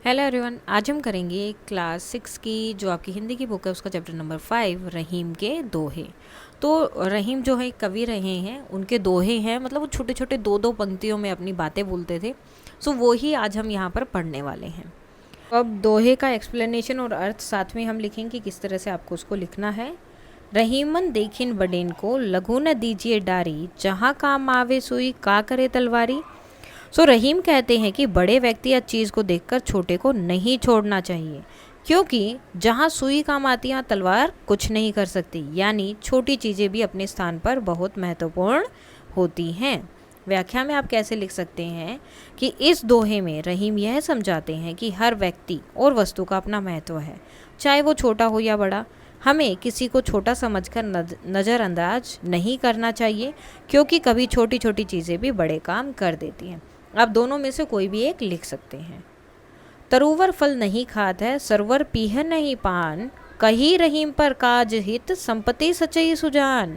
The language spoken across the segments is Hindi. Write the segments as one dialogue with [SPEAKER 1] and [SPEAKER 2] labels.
[SPEAKER 1] हेलो एवरीवन, आज हम करेंगे क्लास 6 की जो आपकी हिंदी की बुक है उसका चैप्टर नंबर 5 रहीम के दोहे। तो रहीम जो है कवि रहे हैं, उनके दोहे हैं, मतलब वो छोटे छोटे दो दो पंक्तियों में अपनी बातें बोलते थे। सो वो ही आज हम यहाँ पर पढ़ने वाले हैं। अब दोहे का एक्सप्लेनेशन और अर्थ साथ में हम लिखेंगे कि किस तरह से आपको उसको लिखना है। रहीमन देखिन बडेन को, लघु न दीजिए डारी, जहाँ काम आवे सुई का करे तलवारी। रहीम कहते हैं कि बड़े व्यक्ति या चीज़ को देखकर छोटे को नहीं छोड़ना चाहिए, क्योंकि जहाँ सुई काम आती है तलवार कुछ नहीं कर सकती। यानी छोटी चीज़ें भी अपने स्थान पर बहुत महत्वपूर्ण होती हैं। व्याख्या में आप कैसे लिख सकते हैं कि इस दोहे में रहीम यह समझाते हैं कि हर व्यक्ति और वस्तु का अपना महत्व है, चाहे वो छोटा हो या बड़ा। हमें किसी को छोटा समझकर नज़रअंदाज नहीं करना चाहिए, क्योंकि कभी छोटी छोटी चीज़ें भी बड़े काम कर देती हैं। आप दोनों में से कोई भी एक लिख सकते हैं। तरुवर फल नहीं खात है, सरवर पीह नहीं पान, कही रहीम पर काज हित, संपत्ति सचई सुजान।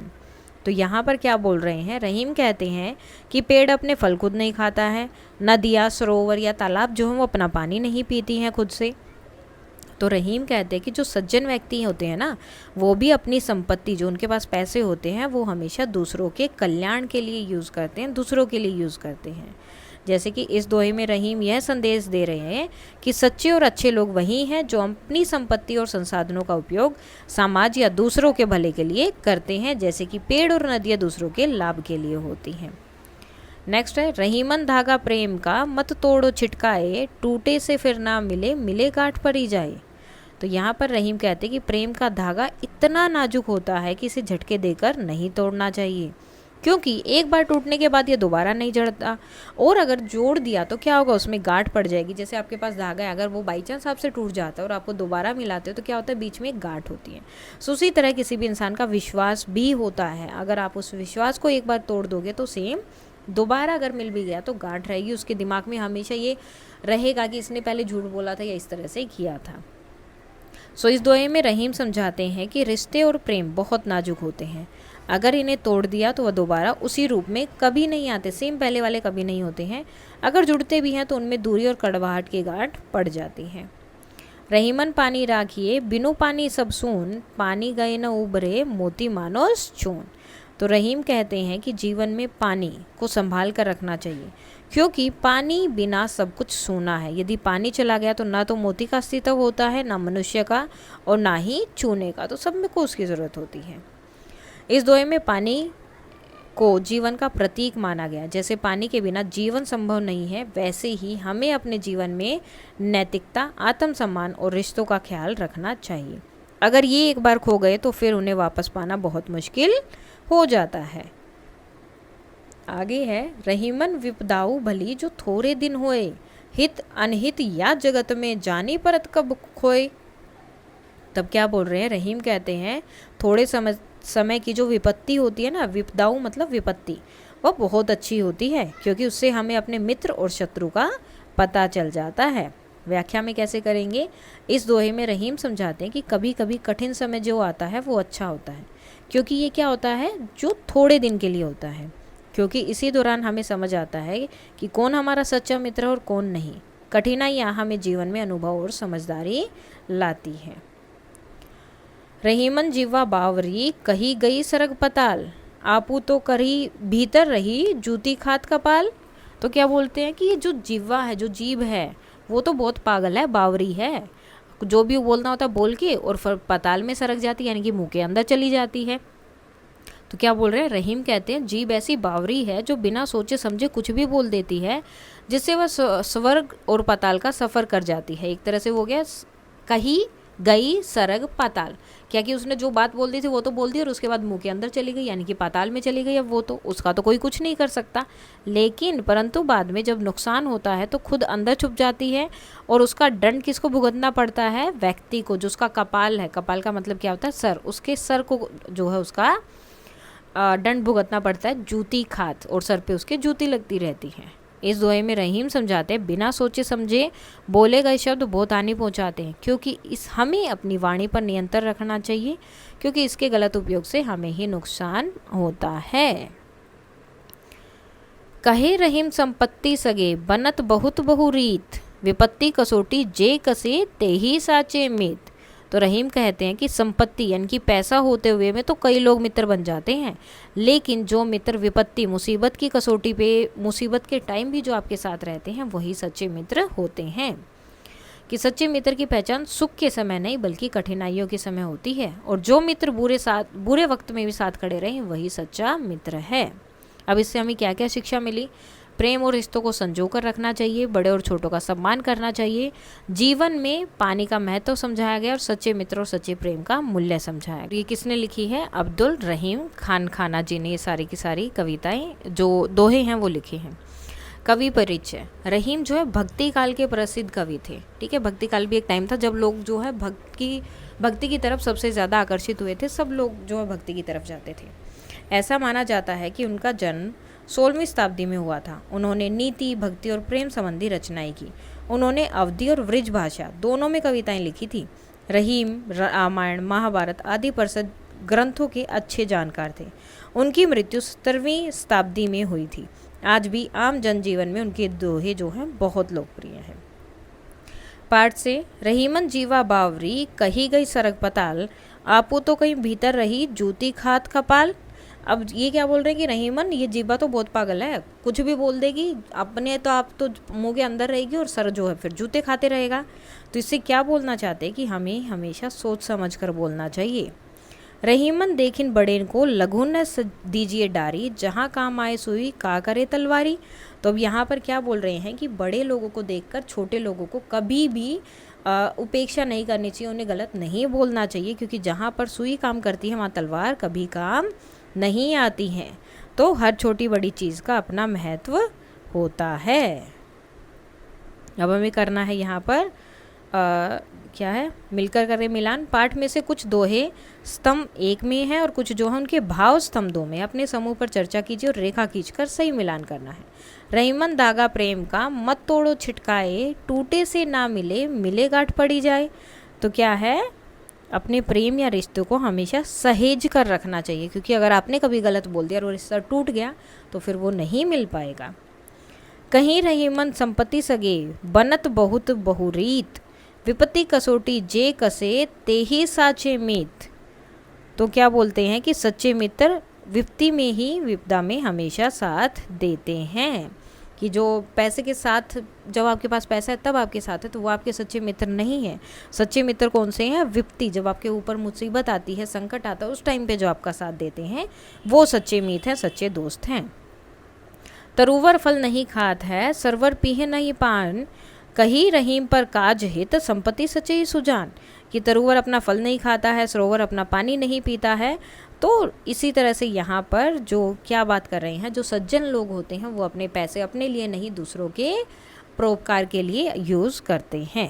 [SPEAKER 1] तो यहाँ पर क्या बोल रहे हैं? रहीम कहते हैं कि पेड़ अपने फल खुद नहीं खाता है, नदियाँ, सरोवर या तालाब जो हैं वो अपना पानी नहीं पीती हैं खुद से। तो रहीम कहते हैं कि जो सज्जन व्यक्ति होते हैं ना, वो भी अपनी संपत्ति, जो उनके पास पैसे होते हैं, वो हमेशा दूसरों के कल्याण के लिए यूज़ करते हैं, दूसरों के लिए यूज़ करते हैं। जैसे कि इस दोहे में रहीम यह संदेश दे रहे हैं कि सच्चे और अच्छे लोग वही हैं जो अपनी संपत्ति और संसाधनों का उपयोग समाज या दूसरों के भले के लिए करते हैं, जैसे कि पेड़ और नदियाँ दूसरों के लाभ के लिए होती हैं। नेक्स्ट है, रहीमन धागा प्रेम का, मत तोड़ो छिटकाए, टूटे से फिर ना मिले, मिले गांठ पर ही जाए। तो यहाँ पर रहीम कहते हैं कि प्रेम का धागा इतना नाजुक होता है कि इसे झटके देकर नहीं तोड़ना चाहिए, क्योंकि एक बार टूटने के बाद ये दोबारा नहीं जड़ता, और अगर जोड़ दिया तो क्या होगा, उसमें गांठ पड़ जाएगी। जैसे आपके पास धागा है, अगर वो बाई चांस आपसे टूट जाता है और आपको दोबारा मिलाते हो तो क्या होता है, बीच में एक गांठ होती है। उसी तरह किसी भी इंसान का विश्वास भी होता है, अगर आप उस विश्वास को एक बार तोड़ दोगे तो सेम दोबारा अगर मिल भी गया तो गांठ रहेगी। उसके दिमाग में हमेशा ये रहेगा कि इसने पहले झूठ बोला था या इस तरह से किया था। इस दोहे में रहीम समझाते हैं कि रिश्ते और प्रेम बहुत नाजुक होते हैं, अगर इन्हें तोड़ दिया तो वह दोबारा उसी रूप में कभी नहीं आते, सेम पहले वाले कभी नहीं होते हैं। अगर जुड़ते भी हैं तो उनमें दूरी और कड़वाहट की गांठ पड़ जाती है। रहीमन पानी राखिए, बिनु पानी सब सून, पानी गए न उबरे, मोती मानो चून। तो रहीम कहते हैं कि जीवन में पानी को संभाल कर रखना चाहिए, क्योंकि पानी बिना सब कुछ सूना है। यदि पानी चला गया तो ना तो मोती का अस्तित्व होता है, ना मनुष्य का, और ना ही चूने का। तो सब में को उसकी ज़रूरत होती है। इस दोहे में पानी को जीवन का प्रतीक माना गया। जैसे पानी के बिना जीवन संभव नहीं है, वैसे ही हमें अपने जीवन में नैतिकता, आत्मसम्मान और रिश्तों का ख्याल रखना चाहिए। अगर ये एक बार खो गए तो फिर उन्हें वापस पाना बहुत मुश्किल हो जाता है। आगे है, रहीमन विपदाऊ भली, जो थोड़े दिन होए, हित अनहित या जगत में, जानी परत कब खोए। तब क्या बोल रहे हैं? रहीम कहते हैं थोड़े समय की जो विपत्ति होती है ना, विपदाऊ मतलब विपत्ति, वह बहुत अच्छी होती है, क्योंकि उससे हमें अपने मित्र और शत्रु का पता चल जाता है। व्याख्या में कैसे करेंगे? इस दोहे में रहीम समझाते हैं कि कभी कभी कठिन समय जो आता है वो अच्छा होता है, क्योंकि ये क्या होता है, जो थोड़े दिन के लिए होता है, क्योंकि इसी दौरान हमें समझ आता है कि कौन हमारा सच्चा मित्र और कौन नहीं। कठिनाइयाँ हमें जीवन में अनुभव और समझदारी लाती है। रहीमन जीवा बावरी, कही गई सरग पताल, आपू तो करी भीतर रही, जूती खात कपाल। तो क्या बोलते हैं कि ये जो जीवा है, जो जीभ है, वो तो बहुत पागल है, बावरी है, जो भी बोलना होता है बोल के और फिर पताल में सरक जाती है, यानी कि मुंह के अंदर चली जाती है। तो क्या बोल रहे हैं? रहीम कहते हैं जीभ ऐसी बावरी है जो बिना सोचे समझे कुछ भी बोल देती है, जिससे वह स्वर्ग और पताल का सफ़र कर जाती है। एक तरह से हो गया कही गई सरग पाताल, क्या कि उसने जो बात बोल दी थी वो तो बोल दी और उसके बाद मुंह के अंदर चली गई, यानी कि पाताल में चली गई। अब वो तो उसका तो कोई कुछ नहीं कर सकता, लेकिन परंतु बाद में जब नुकसान होता है तो खुद अंदर छुप जाती है, और उसका दंड किसको भुगतना पड़ता है? व्यक्ति को, जो उसका कपाल है। कपाल का मतलब क्या होता है? सर। उसके सर को जो है उसका दंड भुगतना पड़ता है, जूती खात, और सर पे उसके जूती लगती रहती है। इस दोहे में रहीम समझाते हैं बिना सोचे समझे बोले गए शब्द बहुत हानि पहुंचाते हैं, क्योंकि हमें अपनी वाणी पर नियंत्रण रखना चाहिए, क्योंकि इसके गलत उपयोग से हमें ही नुकसान होता है। कहे रहीम संपत्ति सगे, बनत बहुत बहुरीत, विपत्ति कसोटी जे कसे तेही साचे मित। तो रहीम कहते हैं कि संपत्ति यानी कि पैसा होते हुए में तो कई लोग मित्र बन जाते हैं, लेकिन जो मित्र विपत्ति मुसीबत की कसौटी पे, मुसीबत के टाइम भी जो आपके साथ रहते हैं वही सच्चे मित्र होते हैं। कि सच्चे मित्र की पहचान सुख के समय नहीं बल्कि कठिनाइयों के समय होती है, और जो मित्र बुरे वक्त में भी साथ खड़े रहे वही सच्चा मित्र है। अब इससे हमें क्या क्या शिक्षा मिली? प्रेम और रिश्तों को संजो कर रखना चाहिए, बड़े और छोटों का सम्मान करना चाहिए, जीवन में पानी का महत्व समझाया गया और सच्चे मित्र और सच्चे प्रेम का मूल्य समझाया। ये किसने लिखी है? अब्दुल रहीम खान खाना जी ने ये सारी की सारी कविताएं जो दोहे हैं वो लिखे हैं। कवि परिचय। रहीम जो है भक्ति काल के प्रसिद्ध कवि थे। ठीक है, भक्ति काल भी एक टाइम था जब लोग जो है भक्ति की तरफ सबसे ज़्यादा आकर्षित हुए थे, सब लोग जो है भक्ति की तरफ जाते थे। ऐसा माना जाता है कि उनका जन्म 16वीं शताब्दी में हुआ था। उन्होंने नीति, भक्ति और प्रेम संबंधी रचनाएं की। उन्होंने अवधी और वृज भाषा दोनों में कविताएं लिखी थी। रहीम रामायण, महाभारत आदि प्रसिद्ध ग्रंथों के अच्छे जानकार थे। उनकी मृत्यु 17वीं शताब्दी में हुई थी। आज भी आम जनजीवन में उनके दोहे जो हैं बहुत लोकप्रिय हैं। पाठ से रहीमन जीवा बावरी कही गई सरग पताल, आपू तो कहीं भीतर रही जूती खात कपाल। अब ये क्या बोल रहे हैं कि रहीमन ये जीवा तो बहुत पागल है, कुछ भी बोल देगी, अपने तो आप तो मुंह के अंदर रहेगी और सर जो है फिर जूते खाते रहेगा। तो इससे क्या बोलना चाहते हैं कि हमें हमेशा सोच समझ कर बोलना चाहिए। रहीमन देखिन बड़े को लघु न दीजिए डारी, जहाँ काम आए सुई का करे तलवारी। तो अब यहाँ पर क्या बोल रहे हैं कि बड़े लोगों को देखकर छोटे लोगों को कभी भी उपेक्षा नहीं करनी चाहिए, उन्हें गलत नहीं बोलना चाहिए, क्योंकि जहाँ पर सुई काम करती है वहाँ तलवार कभी काम नहीं आती है। तो हर छोटी बड़ी चीज़ का अपना महत्व होता है। अब हमें करना है यहाँ पर क्या है, मिलकर करें मिलान। पाठ में से कुछ दोहे स्तंभ 1 में है और कुछ जो है उनके भाव स्तंभ 2 में। अपने समूह पर चर्चा कीजिए और रेखा खींचकर सही मिलान करना है। रहीमन धागा प्रेम का मत तोड़ो छिटकाए, टूटे से ना मिले मिले गांठ पड़ी जाए। तो क्या है, अपने प्रेम या रिश्ते को हमेशा सहेज कर रखना चाहिए, क्योंकि अगर आपने कभी गलत बोल दिया और वो रिश्ता टूट गया तो फिर वो नहीं मिल पाएगा। कहीं रहीमन संपत्ति सगे बनत बहुत बहुरीत, विपत्ति कसोटी जे कसे तेही साचे मित। तो क्या बोलते हैं कि सच्चे मित्र विपत्ति में ही विपदा में हमेशा साथ देते हैं। कि जो पैसे के साथ, जब आपके पास पैसा है तब आपके साथ है, तो वो आपके सच्चे मित्र नहीं है। सच्चे मित्र कौन से हैं? विपत्ति, जब आपके ऊपर मुसीबत आती है, संकट आता है, उस टाइम पे जो आपका साथ देते हैं वो सच्चे मित्र हैं, सच्चे दोस्त हैं। तरुवर फल नहीं खात है, सरवर पीहे नहीं पान, कही रहीम पर काज हित संपत्ति सच्चे सुजान। कि तरुवर अपना फल नहीं खाता है, सरोवर अपना पानी नहीं पीता है। तो इसी तरह से यहाँ पर जो क्या बात कर रहे हैं, जो सज्जन लोग होते हैं वो अपने पैसे अपने लिए नहीं दूसरों के परोपकार के लिए यूज़ करते हैं।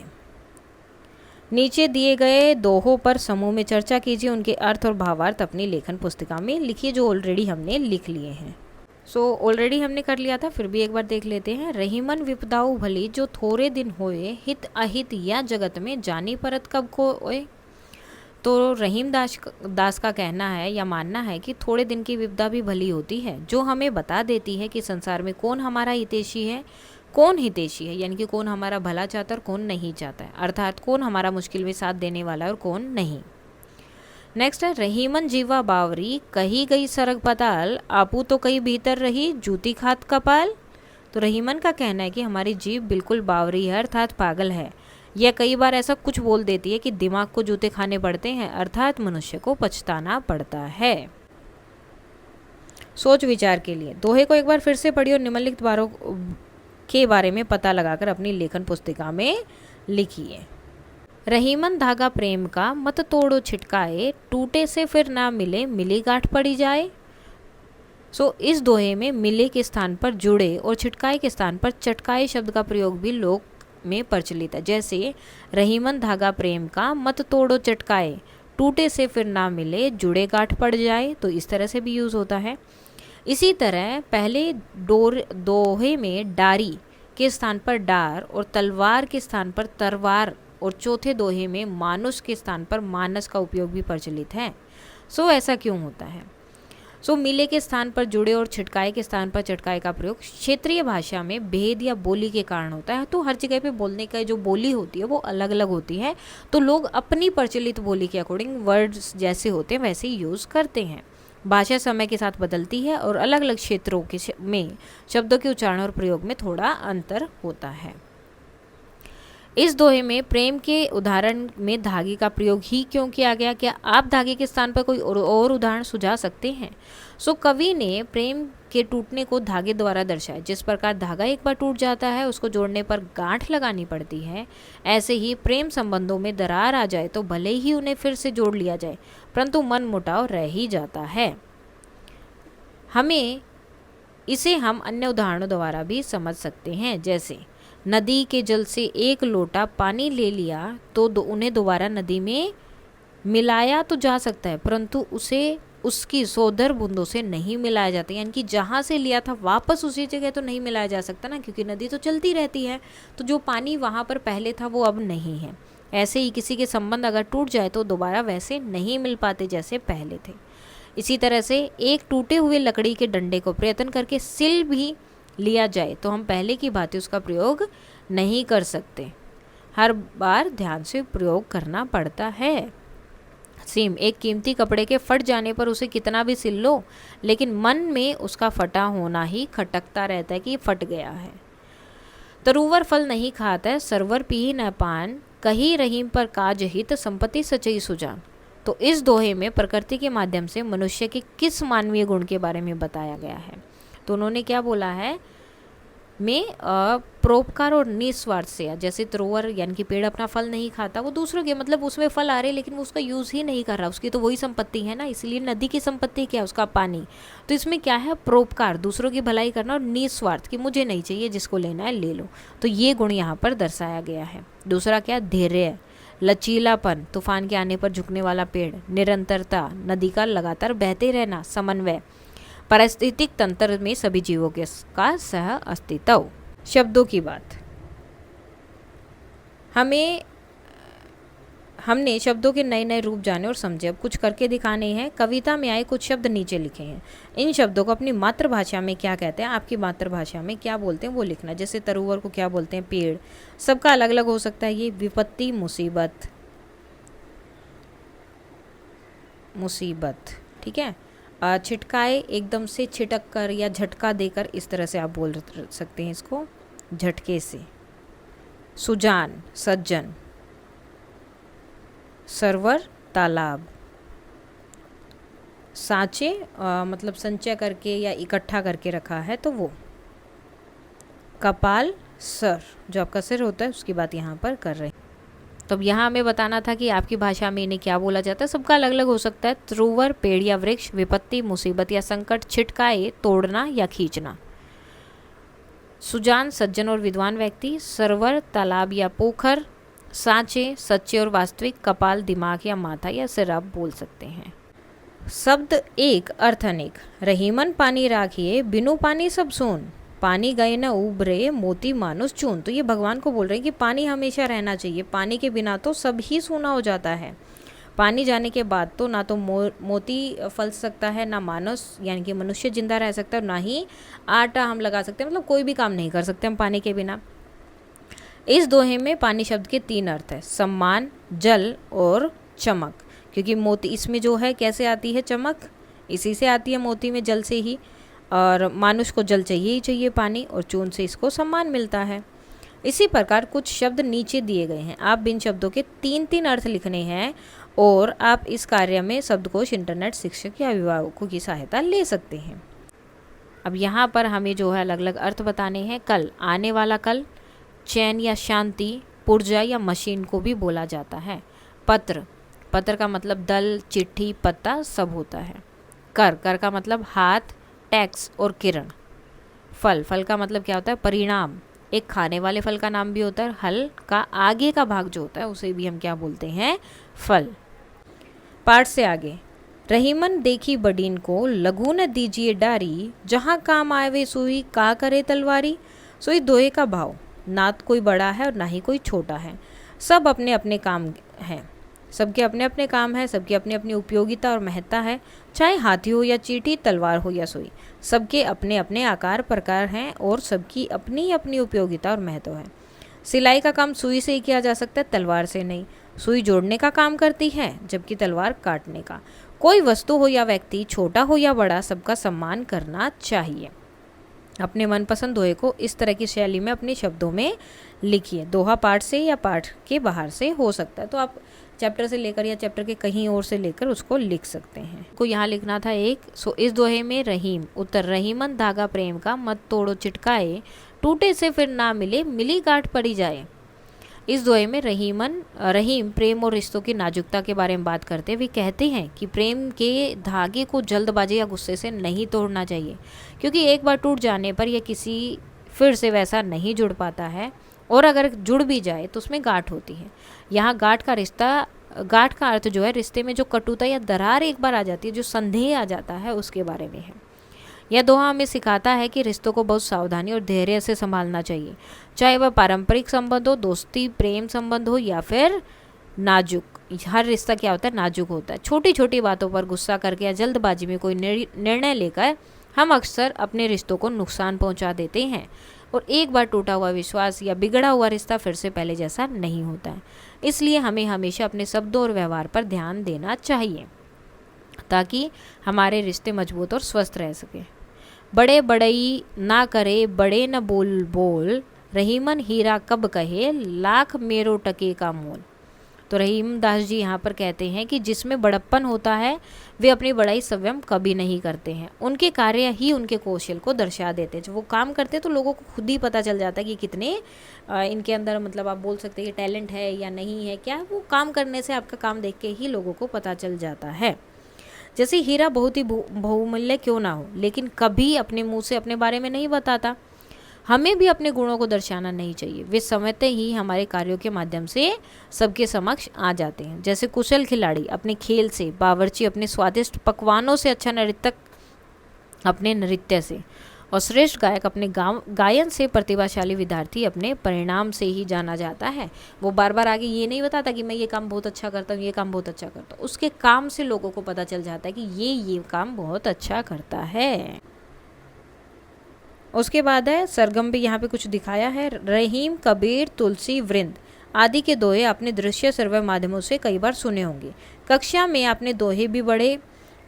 [SPEAKER 1] नीचे दिए गए दोहों पर समूह में चर्चा कीजिए, उनके अर्थ और भावार्थ अपनी लेखन पुस्तिका में लिखिए, जो ऑलरेडी हमने लिख लिए हैं। ऑलरेडी हमने कर लिया था, फिर भी एक बार देख लेते हैं। रहीमन विपदाऊ भली जो थोड़े दिन होए, हित अहित या जगत में जानी परत कब को ओए। तो रहीम दास का कहना है या मानना है कि थोड़े दिन की विपदा भी भली होती है, जो हमें बता देती है कि संसार में कौन हमारा हितैषी है, कौन हितैषी है, यानी कि कौन हमारा भला चाहता है और कौन नहीं चाहता है, अर्थात कौन हमारा मुश्किल में साथ देने वाला है और कौन नहीं। नेक्स्ट है, रहीमन जीवा बावरी कही गई सरग पताल, आपू तो कहीं भीतर रही जूती खात कपाल। तो रहीमन का कहना है कि हमारी जीव बिल्कुल बावरी है, अर्थात पागल है। यह कई बार ऐसा कुछ बोल देती है कि दिमाग को जूते खाने पड़ते हैं, अर्थात मनुष्य को पछताना पड़ता है। सोच विचार के लिए दोहे को एक बार फिर से पढ़िए और निम्नलिखित बारों के बारे में पता लगाकर अपनी लेखन पुस्तिका में लिखिए। रहीमन धागा प्रेम का मत तोड़ो छिटकाए, टूटे से फिर ना मिले मिली गांठ पड़ी जाए। इस दोहे में मिले के स्थान पर जुड़े और छिटकाए के स्थान पर चटकाए शब्द का प्रयोग भी लोक में प्रचलित है। जैसे रहीमन धागा प्रेम का मत तोड़ो चटकाए, टूटे से फिर ना मिले जुड़े गांठ पड़ जाए, तो इस तरह से भी यूज़ होता है। इसी तरह पहले दोहे में डारी के स्थान पर डार और तलवार के स्थान पर तरवार, और चौथे दोहे में मानुष के स्थान पर मानस का उपयोग भी प्रचलित है। ऐसा क्यों होता है? सो मिले के स्थान पर जुड़े और छिटकाए के स्थान पर चटकाए का प्रयोग क्षेत्रीय भाषा में भेद या बोली के कारण होता है। तो हर जगह पे बोलने का जो बोली होती है वो अलग अलग होती है, तो लोग अपनी प्रचलित बोली के अकॉर्डिंग वर्ड्स जैसे होते हैं वैसे ही यूज़ करते हैं। भाषा समय के साथ बदलती है और अलग अलग क्षेत्रों के में शब्दों के उच्चारण और प्रयोग में थोड़ा अंतर होता है। इस दोहे में प्रेम के उदाहरण में धागे का प्रयोग ही क्यों किया गया? क्या आप धागे के स्थान पर कोई और उदाहरण सुझा सकते हैं? सो कवि ने प्रेम के टूटने को धागे द्वारा दर्शाया। जिस प्रकार धागा एक बार टूट जाता है उसको जोड़ने पर गांठ लगानी पड़ती है, ऐसे ही प्रेम संबंधों में दरार आ जाए तो भले ही उन्हें फिर से जोड़ लिया जाए परंतु मन मुटाव रह ही जाता है। इसे हम अन्य उदाहरणों द्वारा भी समझ सकते हैं, जैसे नदी के जल से एक लोटा पानी ले लिया तो उन्हें दोबारा नदी में मिलाया तो जा सकता है परंतु उसे उसकी सोदर बूंदों से नहीं मिलाया जाता। यानी कि जहाँ से लिया था वापस उसी जगह तो नहीं मिलाया जा सकता ना, क्योंकि नदी तो चलती रहती है, तो जो पानी वहाँ पर पहले था वो अब नहीं है। ऐसे ही किसी के संबंध अगर टूट जाए तो दोबारा वैसे नहीं मिल पाते जैसे पहले थे। इसी तरह से एक टूटे हुए लकड़ी के डंडे को प्रयत्न करके सिल भी लिया जाए तो हम पहले की भांति उसका प्रयोग नहीं कर सकते, हर बार ध्यान से प्रयोग करना पड़ता है। सेम एक कीमती कपड़े के फट जाने पर उसे कितना भी सिल लो लेकिन मन में उसका फटा होना ही खटकता रहता है कि फट गया है। तरुवर फल नहीं खाता है, सरवर पी न पान, कही रहीम पर काज हित, संपत्ति सचई सुजान। तो इस दोहे में प्रकृति के माध्यम से मनुष्य के किस मानवीय गुण के बारे में बताया गया है? तो उन्होंने क्या बोला है में परोपकार और निस्वार्थ से, जैसे तरोवर यानी कि पेड़ अपना फल नहीं खाता, वो दूसरों के मतलब उसमें फल आ रहे लेकिन वो उसका यूज़ ही नहीं कर रहा, उसकी तो वही संपत्ति है ना। इसलिए नदी की संपत्ति क्या है? उसका पानी। तो इसमें क्या है? परोपकार, दूसरों की भलाई करना, और निस्वार्थ कि मुझे नहीं चाहिए, जिसको लेना है ले लो। तो ये गुण यहाँ पर दर्शाया गया है। दूसरा क्या? धैर्य, लचीलापन, तूफान के आने पर झुकने वाला पेड़, निरंतरता, नदी का लगातार बहते रहना, समन्वय, पारिस्थितिक तंत्र में सभी जीवों के का सह अस्तित्व। शब्दों की बात, हमने शब्दों के नए नए रूप जाने और समझे। अब कुछ करके दिखाने हैं। कविता में आए कुछ शब्द नीचे लिखे हैं, इन शब्दों को अपनी मातृभाषा में क्या कहते हैं, आपकी मातृभाषा में क्या बोलते हैं वो लिखना। जैसे तरुवर को क्या बोलते हैं? पेड़। सबका अलग अलग हो सकता है ये। विपत्ति, मुसीबत, मुसीबत, ठीक है। छिटकाए, एकदम से छिटक कर या झटका देकर, इस तरह से आप बोल सकते हैं इसको, झटके से। सुजान, सज्जन। सरवर, तालाब। सांचे मतलब संचय करके या इकट्ठा करके रखा है तो वो। कपाल, सर, जो आपका सिर होता है उसकी बात यहाँ पर कर रहे हैं। तो अब यहाँ हमें बताना था कि आपकी भाषा में इन्हें क्या बोला जाता है। सबका अलग अलग हो सकता है। त्रुवर, पेड़ या वृक्ष। विपत्ति, मुसीबत या संकट। छिटकाए, तोड़ना या खींचना। सुजान, सज्जन और विद्वान व्यक्ति। सरवर, तालाब या पोखर। सांचे, सच्चे और वास्तविक। कपाल, दिमाग या माथा या सिर आप बोल सकते हैं। शब्द एक, अर्थ अनेक। रहीमन पानी राखिए, बिनु पानी सब सून, पानी गए न उबरे, मोती मानुष चून। तो ये भगवान को बोल रहे हैं कि पानी हमेशा रहना चाहिए, पानी के बिना तो सब ही सूना हो जाता है। पानी जाने के बाद तो ना तो मोती फल सकता है, ना मानुष यानी कि मनुष्य जिंदा रह सकता है, और ना ही आटा हम लगा सकते हैं, मतलब कोई भी काम नहीं कर सकते हम पानी के बिना। इस दोहे में पानी शब्द के 3 अर्थ है, सम्मान, जल और चमक। क्योंकि मोती इसमें जो है कैसे आती है चमक, इसी से आती है मोती में, जल से ही। और मानुष को जल चाहिए ही चाहिए, पानी, और चून से इसको सम्मान मिलता है। इसी प्रकार कुछ शब्द नीचे दिए गए हैं, आप इन शब्दों के 3-3 अर्थ लिखने हैं और आप इस कार्य में शब्दकोश, इंटरनेट, शिक्षक या अभिभावकों की सहायता ले सकते हैं। अब यहाँ पर हमें जो है अलग अलग अर्थ बताने हैं। कल, आने वाला कल। चैन या शांति, पुर्जा या मशीन को भी बोला जाता है। पत्र, पत्र का मतलब दल, चिट्ठी, पत्ता सब होता है। कर, कर का मतलब हाथ, टैक्स और किरण। फल, फल का मतलब क्या होता है? परिणाम, एक खाने वाले फल का नाम भी होता है। हल का आगे का भाग जो होता है उसे भी हम क्या बोलते हैं? फल। पाठ से आगे, रहीमन देखी बडीन को, लघु न दीजिए डारी, जहाँ काम आए वे सुई, का करे तलवारी। सुई दोहे का भाव, ना कोई बड़ा है और ना ही कोई छोटा है, सब अपने अपने काम हैं। सबके अपने अपने काम है, सबकी अपनी अपनी उपयोगिता और महत्ता है। चाहे हाथी हो या चींटी, तलवार हो या सुई, सबके अपने अपने आकार प्रकार हैं और सबकी अपनी अपनी उपयोगिता और महत्व है। सिलाई का काम सुई से ही किया जा सकता है, तलवार से नहीं। सुई जोड़ने का काम करती है, जबकि तलवार काटने का। कोई वस्तु हो या व्यक्ति, छोटा हो या बड़ा, सबका सम्मान करना चाहिए। अपने मनपसंद दोहे को इस तरह की शैली में अपने शब्दों में लिखिए। दोहा पाठ से या पाठ के बाहर से हो सकता है, तो आप चैप्टर से लेकर या चैप्टर के कहीं और से लेकर उसको लिख सकते हैं। को यहाँ लिखना था एक। इस दोहे में रहीम, उत्तर रहीमन धागा प्रेम का, मत तोड़ो चिटकाए, टूटे से फिर ना मिले, मिली गांठ पड़ी जाए। इस दोहे में रहीम प्रेम और रिश्तों की नाजुकता के बारे में बात करते हुए कहते हैं कि प्रेम के धागे को जल्दबाजी या गुस्से से नहीं तोड़ना चाहिए, क्योंकि एक बार टूट जाने पर यह किसी फिर से वैसा नहीं जुड़ पाता है, और अगर जुड़ भी जाए तो उसमें गांठ होती है। यहाँ गांठ का अर्थ जो है रिश्ते में जो कटुता या दरार एक बार आ जाती है, जो संदेह आ जाता है, उसके बारे में है। यह दोहा हमें सिखाता है कि रिश्तों को बहुत सावधानी और धैर्य से संभालना चाहिए, चाहे वह पारंपरिक संबंध हो, दोस्ती प्रेम संबंध हो या फिर नाजुक। हर रिश्ता क्या होता है, नाजुक होता है। छोटी छोटी बातों पर गुस्सा करके या जल्दबाजी में कोई निर्णय लेकर हम अक्सर अपने रिश्तों को नुकसान पहुंचा देते हैं, और एक बार टूटा हुआ विश्वास या बिगड़ा हुआ रिश्ता फिर से पहले जैसा नहीं होता है। इसलिए हमें हमेशा अपने शब्दों और व्यवहार पर ध्यान देना चाहिए, ताकि हमारे रिश्ते मजबूत और स्वस्थ रह सके। बड़े बड़ई ना करे, बड़े न बोल बोल, रहीमन हीरा कब कहे, लाख मेरो टके का मोल। तो रहीम दास जी यहाँ पर कहते हैं कि जिसमें बड़प्पन होता है वे अपनी बड़ाई स्वयं कभी नहीं करते हैं, उनके कार्य ही उनके कौशल को दर्शा देते हैं। जब वो काम करते हैं तो लोगों को खुद ही पता चल जाता है कि कितने इनके अंदर, मतलब आप बोल सकते हैं कि टैलेंट है या नहीं है, क्या वो काम करने से आपका काम देख के ही लोगों को पता चल जाता है। जैसे हीरा बहुत ही बहुमूल्य क्यों ना हो, लेकिन कभी अपने मुंह से अपने बारे में नहीं बताता। हमें भी अपने गुणों को दर्शाना नहीं चाहिए, वे समझते ही हमारे कार्यों के माध्यम से सबके समक्ष आ जाते हैं। जैसे कुशल खिलाड़ी अपने खेल से, बावर्ची अपने स्वादिष्ट पकवानों से, अच्छा नर्तक अपने नृत्य से, और श्रेष्ठ गायक अपने गायन से, प्रतिभाशाली विद्यार्थी अपने परिणाम से ही जाना जाता है। वो बार बार आगे ये नहीं बताता कि मैं ये काम बहुत अच्छा करता हूँ, ये काम बहुत अच्छा करता हूँ, उसके काम से लोगों को पता चल जाता है कि ये काम बहुत अच्छा करता है। उसके बाद है सरगम भी यहाँ पे कुछ दिखाया है। रहीम, कबीर, तुलसी, वृंद आदि के दोहे आपने दृश्य श्रव्य माध्यमों से कई बार सुने होंगे। कक्षा में आपने दोहे भी बड़े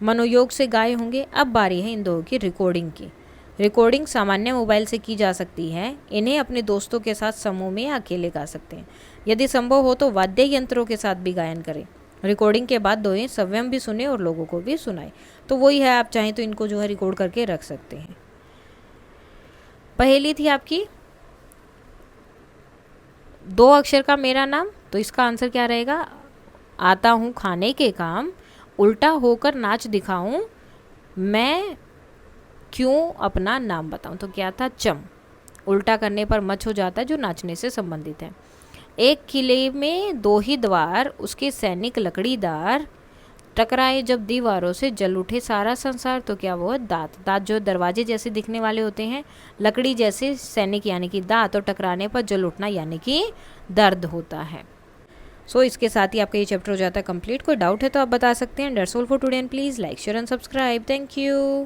[SPEAKER 1] मनोयोग से गाए होंगे। अब बारी है इन दोहों की रिकॉर्डिंग की। रिकॉर्डिंग सामान्य मोबाइल से की जा सकती है। इन्हें अपने दोस्तों के साथ समूह में या अकेले गा सकते हैं। यदि संभव हो तो वाद्य यंत्रों के साथ भी गायन करें। रिकॉर्डिंग के बाद दोहे स्वयं भी सुने और लोगों को भी सुनाए। तो वही है, आप चाहें तो इनको जो है रिकॉर्ड करके रख सकते हैं। पहेली थी आपकी, 2 अक्षर का मेरा नाम, तो इसका आंसर क्या रहेगा, आता हूँ खाने के काम, उल्टा होकर नाच दिखाऊं, मैं क्यों अपना नाम बताऊं। तो क्या था, चम। उल्टा करने पर मच हो जाता है, जो नाचने से संबंधित है। एक किले में 2 ही द्वार, उसके सैनिक लकड़ीदार, टकराए जब दीवारों से जल उठे सारा संसार। तो क्या वो है, दांत। दांत जो दरवाजे जैसे दिखने वाले होते हैं, लकड़ी जैसे सैनिक यानी कि दांत, और टकराने पर जल उठना यानी कि दर्द होता है। इसके साथ ही आपका ये चैप्टर हो जाता है कंप्लीट। कोई डाउट है तो आप बता सकते हैं। That's all for today and please like share and subscribe. Thank you.